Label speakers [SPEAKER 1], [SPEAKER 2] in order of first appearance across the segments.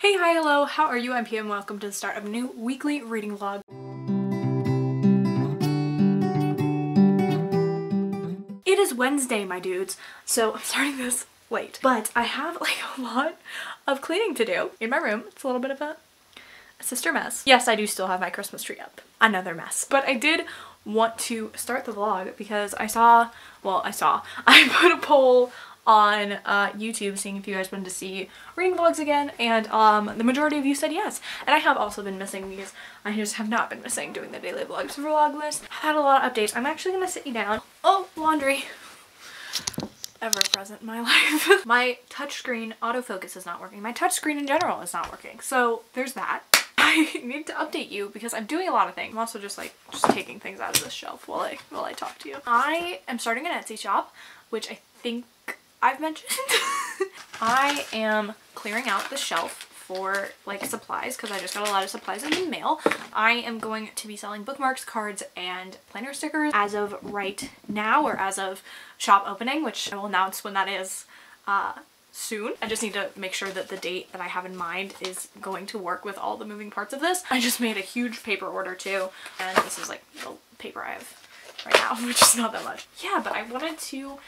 [SPEAKER 1] Hey, hi, hello, how are you? I'm Pia and welcome to the start of a new weekly reading vlog. It is Wednesday, my dudes, so I'm starting this late, but I have like a lot of cleaning to do in my room. It's a little bit of a sister mess. Yes, I do still have my Christmas tree up. Another mess. But I did want to start the vlog because I put a poll on YouTube saying if you guys wanted to see reading vlogs again, and the majority of you said yes. And I have also been missing these. I just have not been missing doing the daily vlogs for Vlogmas. I've had a lot of updates. I'm actually gonna sit you down. Oh, laundry. Ever present in my life. My touchscreen autofocus is not working. My touchscreen in general is not working. So there's that. I need to update you because I'm doing a lot of things. I'm also just taking things out of this shelf while I talk to you. I am starting an Etsy shop, which I think I've mentioned. I am clearing out the shelf for like supplies because I just got a lot of supplies in the mail. I am going to be selling bookmarks, cards, and planner stickers as of right now, or as of shop opening, which I will announce when that is soon. I just need to make sure that the date that I have in mind is going to work with all the moving parts of this. I just made a huge paper order too, and this is like the paper I have right now, which is not that much. Yeah, but I wanted to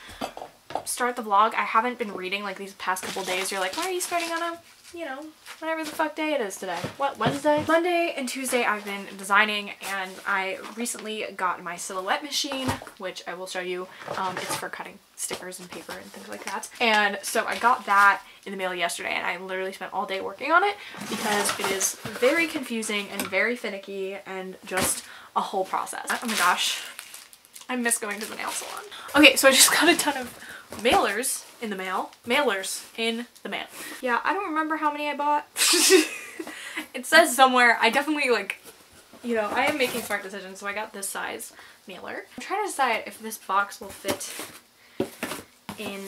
[SPEAKER 1] start the vlog. I haven't been reading like these past couple days. You're like, why are you starting on a, you know, whatever the fuck day it is today? What, Wednesday? Monday and Tuesday I've been designing, and I recently got my silhouette machine, which I will show you. It's for cutting stickers and paper and things like that. And so I got that in the mail yesterday, and I literally spent all day working on it because it is very confusing and very finicky and just a whole process. Oh my gosh. I miss going to the nail salon. Okay, so I just got a ton of mailers in the mail. Yeah, I don't remember how many I bought. It says somewhere. I definitely you know, I am making smart decisions, so I got this size mailer. I'm trying to decide if this box will fit in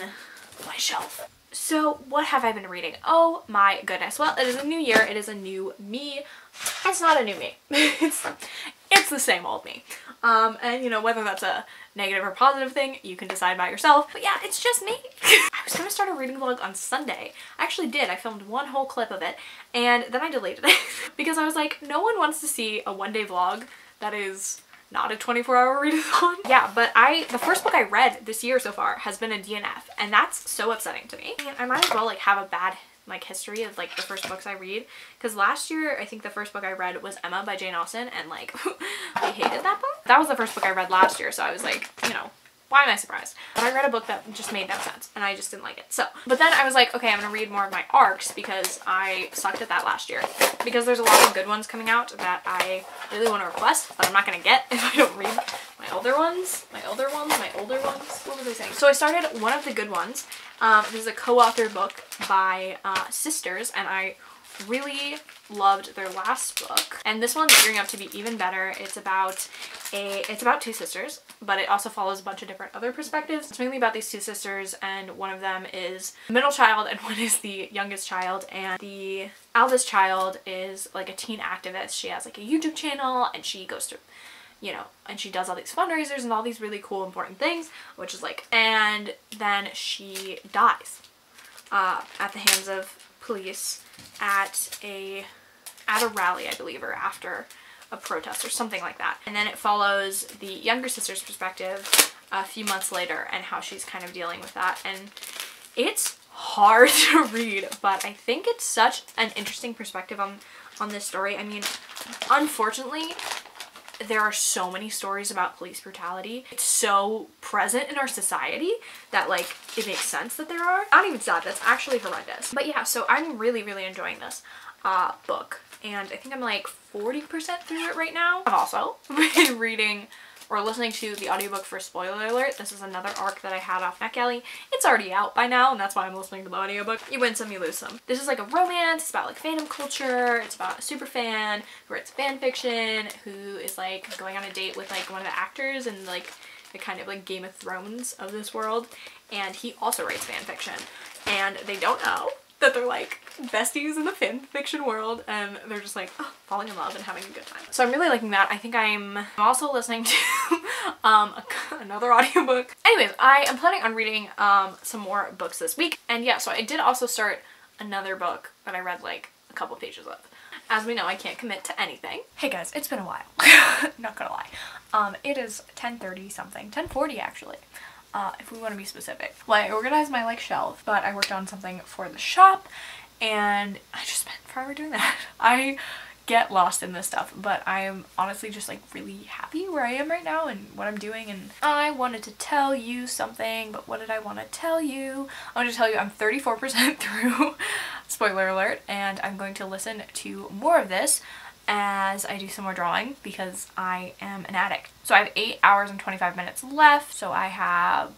[SPEAKER 1] my shelf. So what have I been reading? Oh my goodness. Well, it is a new year. It is a new me. It's not a new me. It's the same old me. And you know, whether that's a negative or positive thing, you can decide by yourself. But yeah, it's just me. I was gonna start a reading vlog on Sunday. I actually did. I filmed one whole clip of it, and then I deleted it because I was like, no one wants to see a one-day vlog that is not a 24-hour readathon. Yeah, but the first book I read this year so far has been a DNF, and that's so upsetting to me. And I might as well have a bad history of the first books I read, because last year I think the first book I read was Emma by Jane Austen, and I hated that book. That was the first book I read last year, so I was like, you know, why am I surprised? But I read a book that just made no sense, and I just didn't like it. So, but then I was like, okay, I'm gonna read more of my arcs because I sucked at that last year. Because there's a lot of good ones coming out that I really want to request, but I'm not gonna get if I don't read my older ones. What was I saying? So I started one of the good ones. This is a co-authored book by sisters, and I really loved their last book. And this one's gearing up to be even better. It's about two sisters, but it also follows a bunch of different other perspectives. It's mainly about these two sisters, and one of them is the middle child and one is the youngest child, and the eldest child is like a teen activist. She has like a YouTube channel, and she goes to, you know, and she does all these fundraisers and all these really cool important things, which is and then she dies at the hands of police at a rally, I believe, or after a protest or something like that. And then it follows the younger sister's perspective a few months later and how she's kind of dealing with that. And it's hard to read, but I think it's such an interesting perspective on this story. I mean, unfortunately, there are so many stories about police brutality. It's so present in our society that it makes sense that there are. Not even sad, that's actually horrendous. But yeah, so I'm really, really enjoying this book. And I think I'm 40% through it right now. I've also been reading or listening to the audiobook for Spoiler Alert. This is another arc that I had off NetGalley. It's already out by now, and that's why I'm listening to the audiobook. You win some, you lose some. This is a romance. It's about fandom culture. It's about a super fan who writes fan fiction, who is going on a date with one of the actors and the kind of Game of Thrones of this world. And he also writes fan fiction. And they don't know that they're besties in the fan fiction world, and they're just falling in love and having a good time. So I'm really liking that. I think I'm also listening to another audiobook. Anyways, I am planning on reading some more books this week. And yeah, so I did also start another book that I read a couple pages left. As we know, I can't commit to anything. Hey guys, it's been a while. Not gonna lie. It is 10:30 something, 10:40 actually, if we want to be specific. Well, I organized my like shelf, but I worked on something for the shop, and I just spent forever doing that. I get lost in this stuff, but I am honestly just like really happy where I am right now and what I'm doing. And I wanted to tell you something, but what did I want to tell you? I want to tell you I'm 34% through, spoiler alert, and I'm going to listen to more of this as I do some more drawing because I am an addict. So I have 8 hours and 25 minutes left, so I have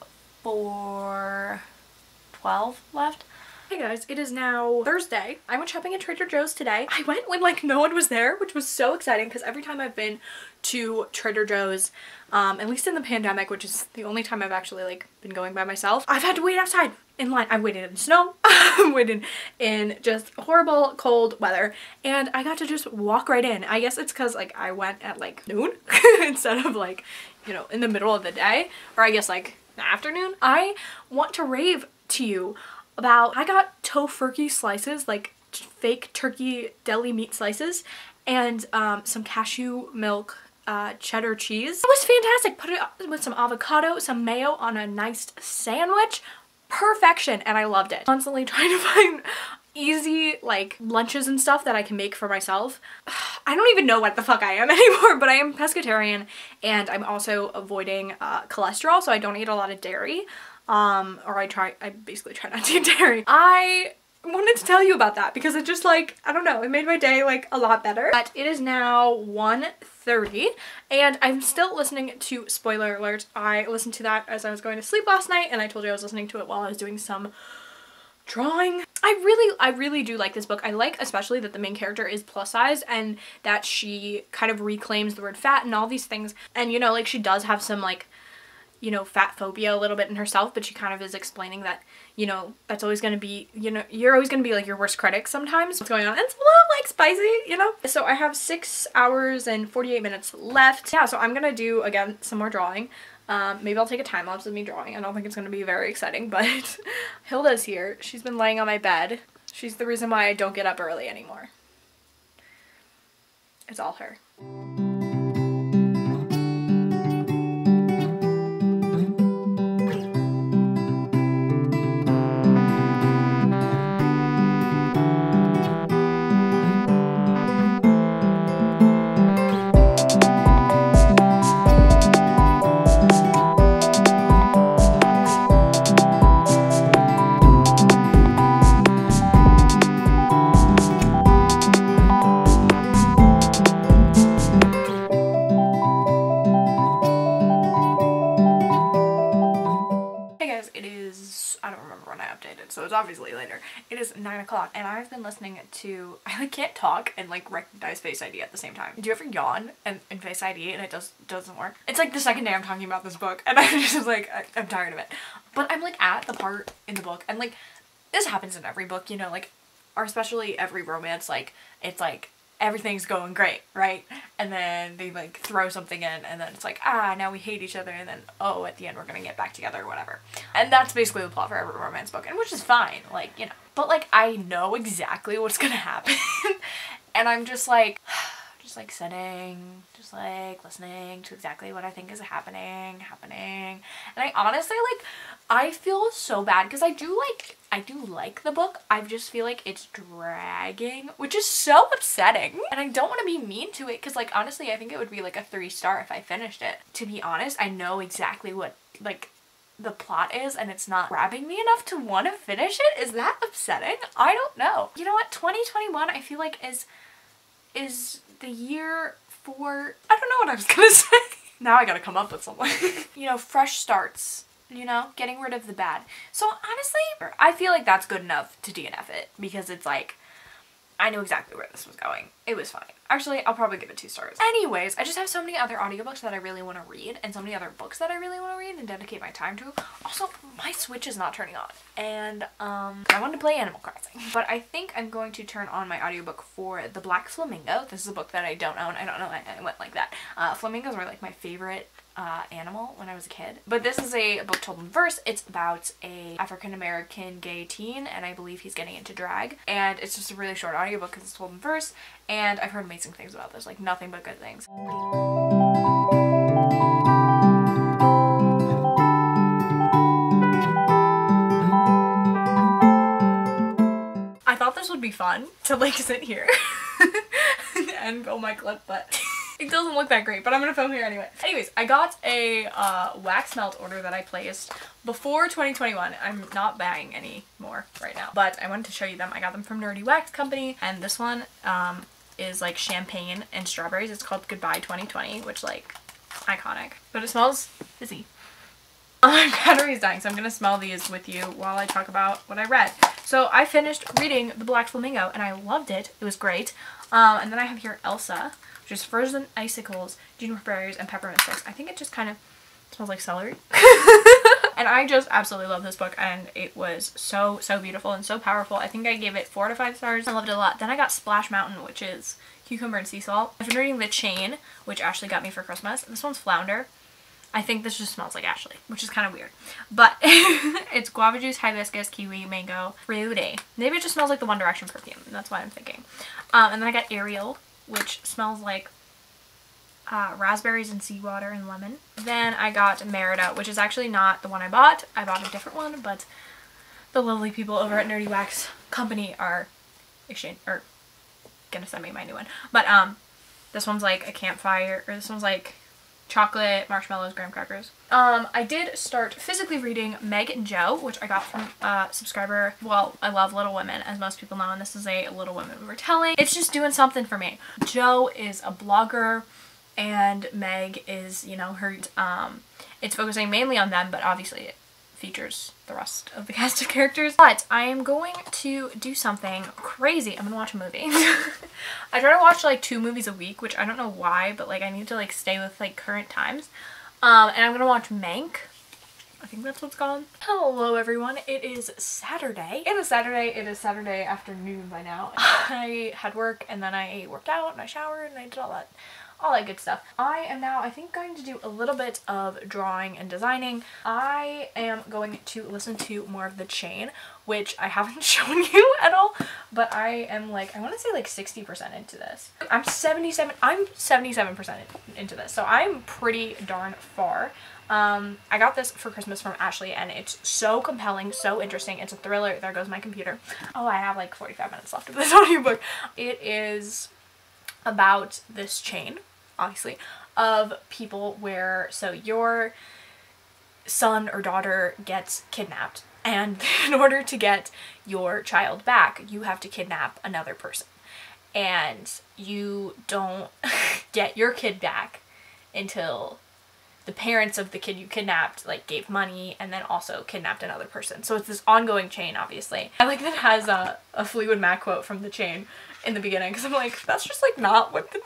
[SPEAKER 1] 4:12 left. Hey guys, it is now Thursday. I went shopping at Trader Joe's today. I went when like no one was there, which was so exciting because every time I've been to Trader Joe's, at least in the pandemic, which is the only time I've actually like been going by myself, I've had to wait outside in line. I waited in the snow, I waited in just horrible cold weather, and I got to just walk right in. I guess it's because like I went at like noon instead of like, you know, in the middle of the day, or I guess like the afternoon. I want to rave to you about, I got tofurkey slices, like fake turkey deli meat slices, and some cashew milk cheddar cheese. It was fantastic. Put it with some avocado, some mayo on a nice sandwich. Perfection, and I loved it. Constantly trying to find easy like lunches and stuff that I can make for myself. I don't even know what the fuck I am anymore, but I am pescatarian, and I'm also avoiding cholesterol, so I don't eat a lot of dairy. I basically try not to eat dairy. I wanted to tell you about that because it just like, I don't know, it made my day like a lot better. But it is now 1:30 and I'm still listening to, spoiler alert, I listened to that as I was going to sleep last night, and I told you I was listening to it while I was doing some drawing. I really do like this book. I like especially that the main character is plus size and that she kind of reclaims the word fat and all these things. And you know, like she does have some like, you know, fat phobia a little bit in herself, but she kind of is explaining that, you know, that's always going to be, you know, you're always going to be like your worst critic sometimes. What's going on? And it's a little like spicy, you know? So I have 6 hours and 48 minutes left. Yeah, so I'm going to do, again, some more drawing. Maybe I'll take a time lapse of me drawing. I don't think it's going to be very exciting, but Hilda's here. She's been laying on my bed. She's the reason why I don't get up early anymore. It's all her. So it's obviously later. It is 9 o'clock and I've been listening to, I like can't talk and like recognize Face ID at the same time. Do you ever yawn and Face ID and it doesn't work? It's like the second day I'm talking about this book and I'm just like, I'm tired of it. But I'm like at the part in the book, and like this happens in every book, you know, like, or especially every romance, like it's like everything's going great, right? And then they like throw something in and then it's like, ah, now we hate each other, and then, oh, at the end we're gonna get back together or whatever. And that's basically the plot for every romance book, and which is fine, like, you know. But like I know exactly what's gonna happen and I'm just like sitting, just like listening to exactly what I think is happening. And I honestly, like, I feel so bad because I do like the book. I just feel like it's dragging, which is so upsetting. And I don't want to be mean to it because, like, honestly, I think it would be like a 3-star if I finished it. To be honest, I know exactly what, like, the plot is, and it's not grabbing me enough to want to finish it. Is that upsetting? I don't know. You know what? 2021, I feel like is the year for, I don't know what I was gonna say. Now I gotta come up with something. You know, fresh starts, you know, getting rid of the bad. So honestly, I feel like that's good enough to DNF it because it's like, I knew exactly where this was going. It was fine. Actually, I'll probably give it 2 stars. Anyways, I just have so many other audiobooks that I really want to read and so many other books that I really want to read and dedicate my time to. Also, my Switch is not turning on and I wanted to play Animal Crossing. But I think I'm going to turn on my audiobook for The Black Flamingo. This is a book that I don't own. I don't know, I went like that. Flamingos were like my favorite animal when I was a kid. But this is a book told in verse. It's about a African-American gay teen and I believe he's getting into drag. And it's just a really short audiobook because it's told in verse. And I've heard amazing things about this, like nothing but good things. I thought this would be fun to like sit here and film my clip, but it doesn't look that great, but I'm gonna film here anyway. Anyways, I got a wax melt order that I placed before 2021. I'm not buying any more right now, but I wanted to show you them. I got them from Nerdy Wax Company, and this one is like champagne and strawberries. It's called Goodbye 2020, which like iconic, but it smells fizzy. My battery's dying, so I'm gonna smell these with you while I talk about what I read. So I finished reading The Black Flamingo and I loved it. It was great. And then I have here Elsa, which is frozen icicles, juniper berries, and peppermint sticks. I think it just kind of smells like celery. And I just absolutely love this book, and it was so beautiful and so powerful. I think I gave it 4 to 5 stars. I loved it a lot. Then I got Splash Mountain, which is cucumber and sea salt. I've been reading The Chain, which Ashley got me for Christmas. This one's Flounder. I think this just smells like Ashley, which is kind of weird. But it's guava juice, hibiscus, kiwi, mango, fruity. Maybe it just smells like the One Direction perfume. That's what I'm thinking. And then I got Ariel, which smells like raspberries and seawater and lemon. Then I got Merida, which is actually not the one I bought. I bought a different one, but the lovely people over at Nerdy Wax Company are gonna send me my new one. But this one's like a campfire, or this one's like chocolate, marshmallows, graham crackers. I did start physically reading Meg and Joe, which I got from a subscriber. Well, I love Little Women, as most people know, and this is a Little Women retelling. It's just doing something for me. Joe is a blogger, and Meg is, you know, her, it's focusing mainly on them, but obviously it features the rest of the cast of characters. But I am going to do something crazy. I'm gonna watch a movie. I try to watch like 2 movies a week, which I don't know why, but like I need to like stay with like current times. And I'm gonna watch Mank. I think that's what's called. Hello everyone, it is Saturday. It is Saturday afternoon by now. I had work and then I worked out and I showered and I did all that good stuff. I am now, I think, going to do a little bit of drawing and designing. I am going to listen to more of The Chain, which I haven't shown you at all, but I am like, I want to say like 60% into this. I'm 77% into this, so I'm pretty darn far. I got this for Christmas from Ashley, and it's so compelling, so interesting. It's a thriller. There goes my computer. Oh, I have like 45 minutes left of this audiobook. It is about this chain, obviously, of people where, so your son or daughter gets kidnapped, and in order to get your child back, you have to kidnap another person. And you don't get your kid back until the parents of the kid you kidnapped like gave money and then also kidnapped another person. So it's this ongoing chain, obviously. I like that it has a Fleetwood Mac quote from The Chain in the beginning, because I'm like, that's just like not what the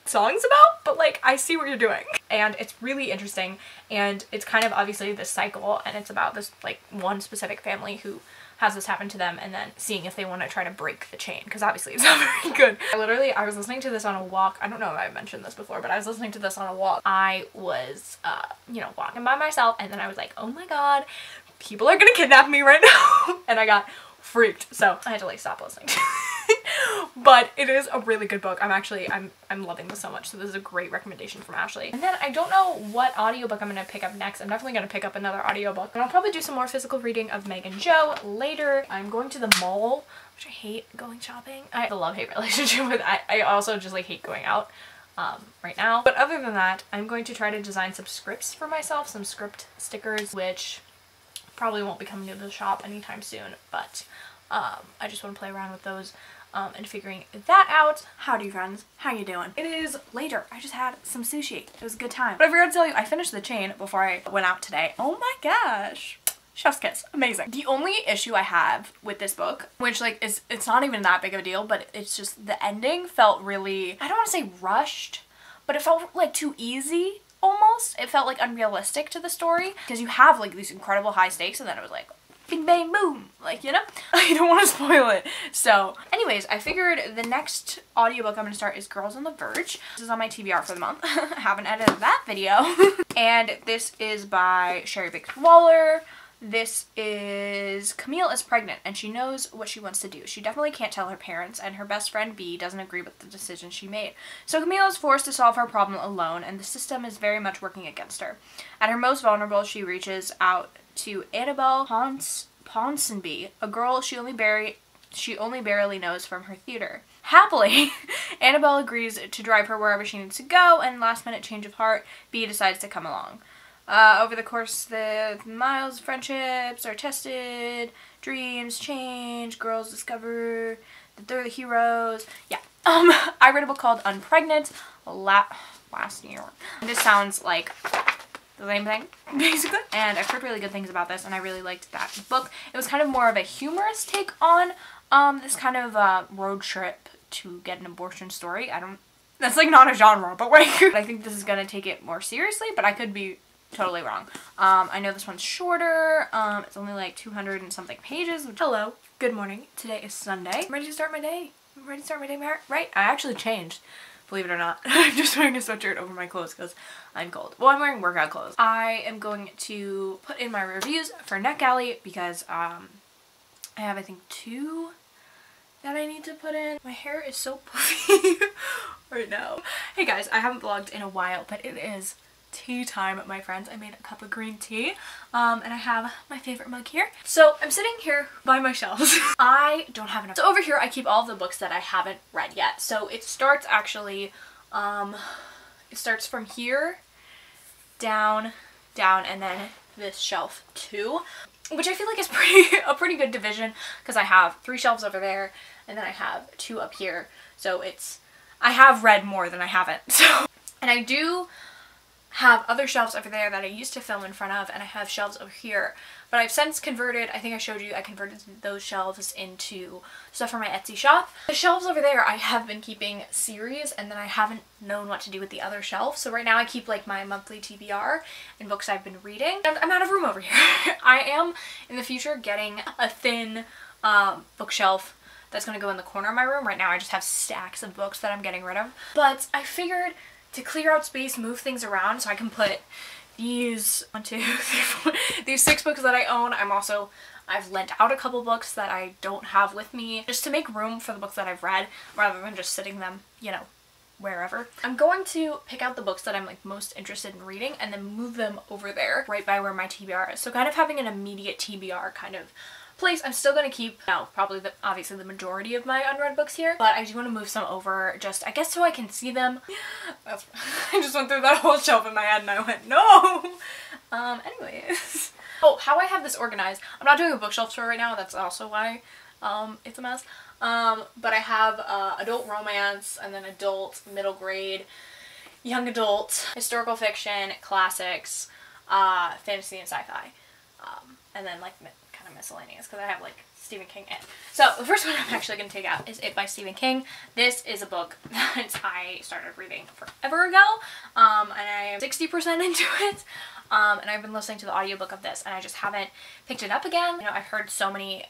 [SPEAKER 1] song's about, but like I see what you're doing. And it's really interesting, and it's kind of obviously this cycle, and it's about this like one specific family who has this happen to them and then seeing if they want to try to break the chain, because obviously it's not very good. I was listening to this on a walk. I don't know if I've mentioned this before, but I was listening to this on a walk. I was you know, walking by myself, and then I was like, oh my god, people are gonna kidnap me right now. And I got freaked, so I had to like stop listening. But it is a really good book. I'm loving this so much, so this is a great recommendation from Ashley. And then I don't know what audiobook I'm gonna pick up next. I'm definitely gonna pick up another audiobook, and I'll probably do some more physical reading of Meg and Joe later. I'm going to the mall, which I hate going shopping. I have a love-hate relationship with. I also just like hate going out right now. But other than that, I'm going to try to design some scripts for myself, some script stickers, which probably won't be coming to the shop anytime soon, but I just want to play around with those and figuring that out. Howdy friends, how you doing? It is later. I just had some sushi. It was a good time. But I forgot to tell you, I finished The Chain before I went out today. Oh my gosh. chef's kiss. Amazing. The only issue I have with this book, which like it's not even that big of a deal, but it's just the ending felt really, I don't want to say rushed, but it felt like too easy almost. It felt like unrealistic to the story because you have like these incredible high stakes and then it was like bing bang boom, like, you know. I don't want to spoil it. So anyways, I figured the next audiobook I'm gonna start is Girls on the Verge. This is on my TBR for the month. I haven't edited that video. And this is by Sherry Biggs Waller. This is Camille is pregnant and she knows what she wants to do. She definitely can't tell her parents, and her best friend B doesn't agree with the decision she made. So Camille is forced to solve her problem alone, and the system is very much working against her. At her most vulnerable, she reaches out to Annabelle Ponsonby, a girl she only barely knows from her theater. Happily, Annabelle agrees to drive her wherever she needs to go, and last minute change of heart, B decides to come along. Over the course of the miles, friendships are tested, dreams change, girls discover that they're the heroes. Yeah. I read a book called Unpregnant last year. This sounds like the same thing, basically. And I've heard really good things about this, and I really liked that book. It was kind of more of a humorous take on this kind of road trip to get an abortion story. That's like not a genre, but like, I think this is gonna take it more seriously, but I could be totally wrong. I know this one's shorter. It's only like 200 and something pages. Hello, good morning. Today is Sunday. I'm ready to start my day. I'm ready to start my day, right? I actually changed, believe it or not. I'm just wearing a sweatshirt over my clothes because I'm cold. Well, I'm wearing workout clothes. I am going to put in my reviews for NetGalley because I have, I think, 2 that I need to put in. My hair is so puffy right now. Hey guys, I haven't vlogged in a while, but it is tea time, my friends. I made a cup of green tea, and I have my favorite mug here. So I'm sitting here by my shelves. I don't have enough. So over here I keep all of the books that I haven't read yet. So it starts actually, it starts from here, down, and then this shelf too, which I feel like is a pretty good division because I have 3 shelves over there and then I have 2 up here. So I have read more than I haven't. So, and I do have other shelves over there that I used to film in front of, and I have shelves over here. But I've since converted, I think I showed you, I converted those shelves into stuff for my Etsy shop. The shelves over there I have been keeping series, and then I haven't known what to do with the other shelf. So right now I keep like my monthly TBR and books I've been reading. And I'm out of room over here. I am in the future getting a thin bookshelf that's going to go in the corner of my room. Right now I just have stacks of books that I'm getting rid of. But I figured to clear out space, move things around so I can put these 1, 2, 3, 4, these 6 books that I own. I've lent out a couple books that I don't have with me just to make room for the books that I've read rather than just sitting them, you know, wherever. I'm going to pick out the books that I'm like most interested in reading and then move them over there right by where my TBR is. So kind of having an immediate TBR kind of place. I'm still going to keep, probably obviously the majority of my unread books here, but I do want to move some over just, I guess, so I can see them. I just went through that whole shelf in my head and I went, no! Anyways. Oh, how I have this organized. I'm not doing a bookshelf tour right now, that's also why it's a mess. But I have adult romance, and then adult, middle grade, young adult, historical fiction, classics, fantasy and sci-fi, and then like kind of miscellaneous because I have like Stephen King in. So the first one I'm actually going to take out is It by Stephen King. This is a book that I started reading forever ago, and I am 60% into it. And I've been listening to the audiobook of this and I just haven't picked it up again. You know, I've heard so many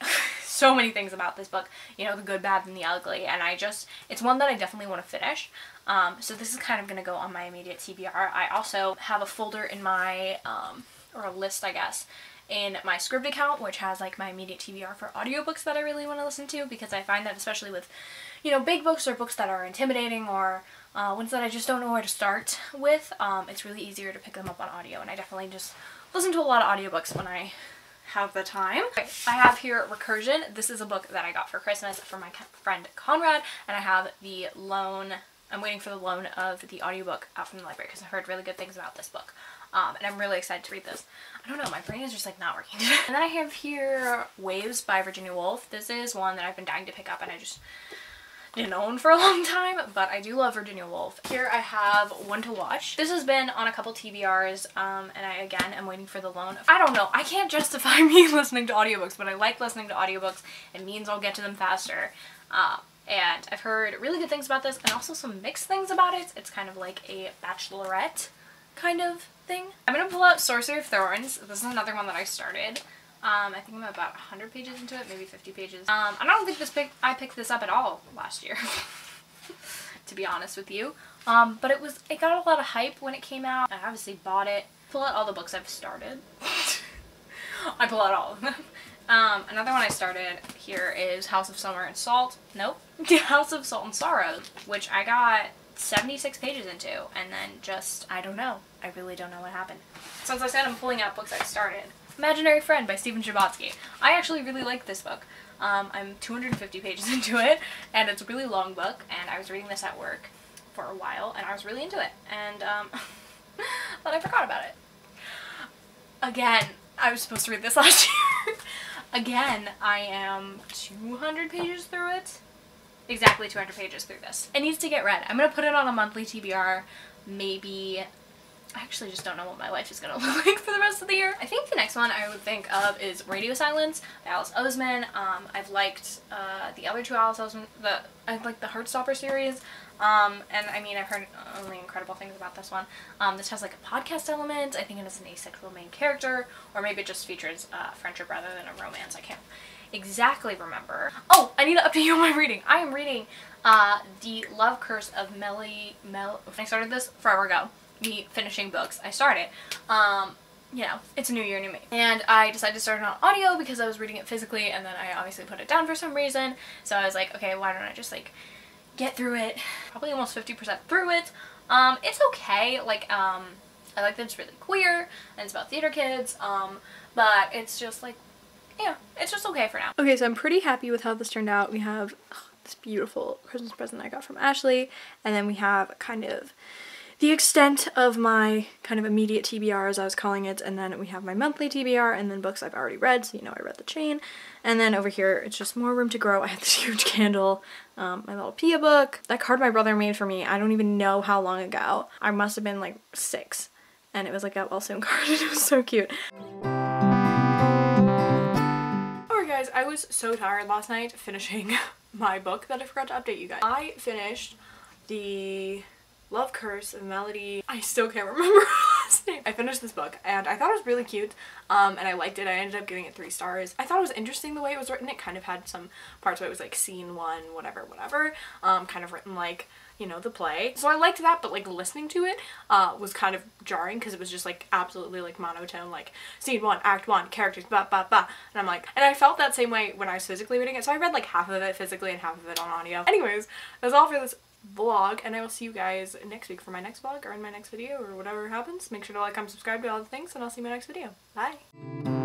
[SPEAKER 1] things about this book, you know, the good, bad, and the ugly, and it's one that I definitely want to finish. So this is kind of going to go on my immediate TBR. I also have a folder in my, or a list, I guess, in my Scribd account, which has like my immediate TBR for audiobooks that I really want to listen to, because I find that especially with, you know, big books or books that are intimidating or ones that I just don't know where to start with, it's really easier to pick them up on audio, and I definitely just listen to a lot of audiobooks when I have the time. Okay, I have here Recursion. This is a book that I got for Christmas from my friend Conrad, and I have the loan, I'm waiting for the loan of the audiobook out from the library because I've heard really good things about this book. And I'm really excited to read this. I don't know, my brain is just like not working today. And then I have here Waves by Virginia Woolf. This is one that I've been dying to pick up and I just didn't own for a long time, but I do love Virginia Woolf. Here I have One to Watch. This has been on a couple TBRs, and I, again, am waiting for the loan. I don't know, I can't justify me listening to audiobooks, but I like listening to audiobooks. It means I'll get to them faster. And I've heard really good things about this, and also some mixed things about it. It's kind of like a bachelorette kind of thing. I'm gonna pull out Sorcery of Thorns. This is another one that I started. I think I'm about 100 pages into it, maybe 50 pages. I don't think I picked this up at all last year, to be honest with you. But it got a lot of hype when it came out. I obviously bought it. Pull out all the books I've started. I pull out all of them. Another one I started here is House of Summer and Salt. Nope. House of Salt and Sorrow, which I got 76 pages into, and then just, I don't know. I really don't know what happened. Since I said I'm pulling out books I've started. Imaginary Friend by Stephen Chbosky. I actually really like this book. I'm 250 pages into it, and it's a really long book, and I was reading this at work for a while, and I was really into it, and but I forgot about it. Again, I was supposed to read this last year. Again, I am 200 pages through it. Exactly 200 pages through this. It needs to get read. I'm gonna put it on a monthly TBR, maybe. I actually just don't know what my life is gonna look like for the rest of the year. I think the next one I would think of is Radio Silence by Alice Oseman. I've liked the other two Alice Oseman, I've liked the Heartstopper series. And I mean, I've heard only incredible things about this one. This has like a podcast element. I think it has an asexual main character, or maybe it just features friendship rather than a romance. I can't exactly remember. Oh, I need to update you on my reading. I am reading The Love Curse of I started this forever ago. Me finishing books. I started. You know, it's a new year, new me. And I decided to start it on audio because I was reading it physically, and then I obviously put it down for some reason. So I was like, okay, why don't I just like get through it? Probably almost 50% through it. It's okay. Like, I like that it's really queer and it's about theater kids. But it's just like, yeah, it's just okay for now. Okay, so I'm pretty happy with how this turned out. We have this beautiful Christmas present I got from Ashley, and then we have kind of the extent of my kind of immediate TBR, as I was calling it, and then we have my monthly TBR, and then books I've already read, so you know I read The Chain. And then over here, it's just more room to grow. I have this huge candle, my little Pia book. That card my brother made for me, I don't even know how long ago. I must have been like 6, and it was like a well soon card, and it was so cute. Alright guys, I was so tired last night finishing my book that I forgot to update you guys. I finished the Love Curse of Melody. I still can't remember her last name. I finished this book and I thought it was really cute, and I liked it. I ended up giving it 3 stars. I thought it was interesting the way it was written. It kind of had some parts where it was like scene 1, whatever, kind of written like, you know, the play. So I liked that, but like listening to it was kind of jarring because it was just like absolutely like monotone, like scene 1, act 1, characters, blah, blah, blah. And I'm like, and I felt that same way when I was physically reading it. So I read like half of it physically and half of it on audio. Anyways, that's all for this vlog, and I will see you guys next week for my next vlog or in my next video or whatever happens. Make sure to like, comment, subscribe, do all the things, and I'll see you in my next video. Bye!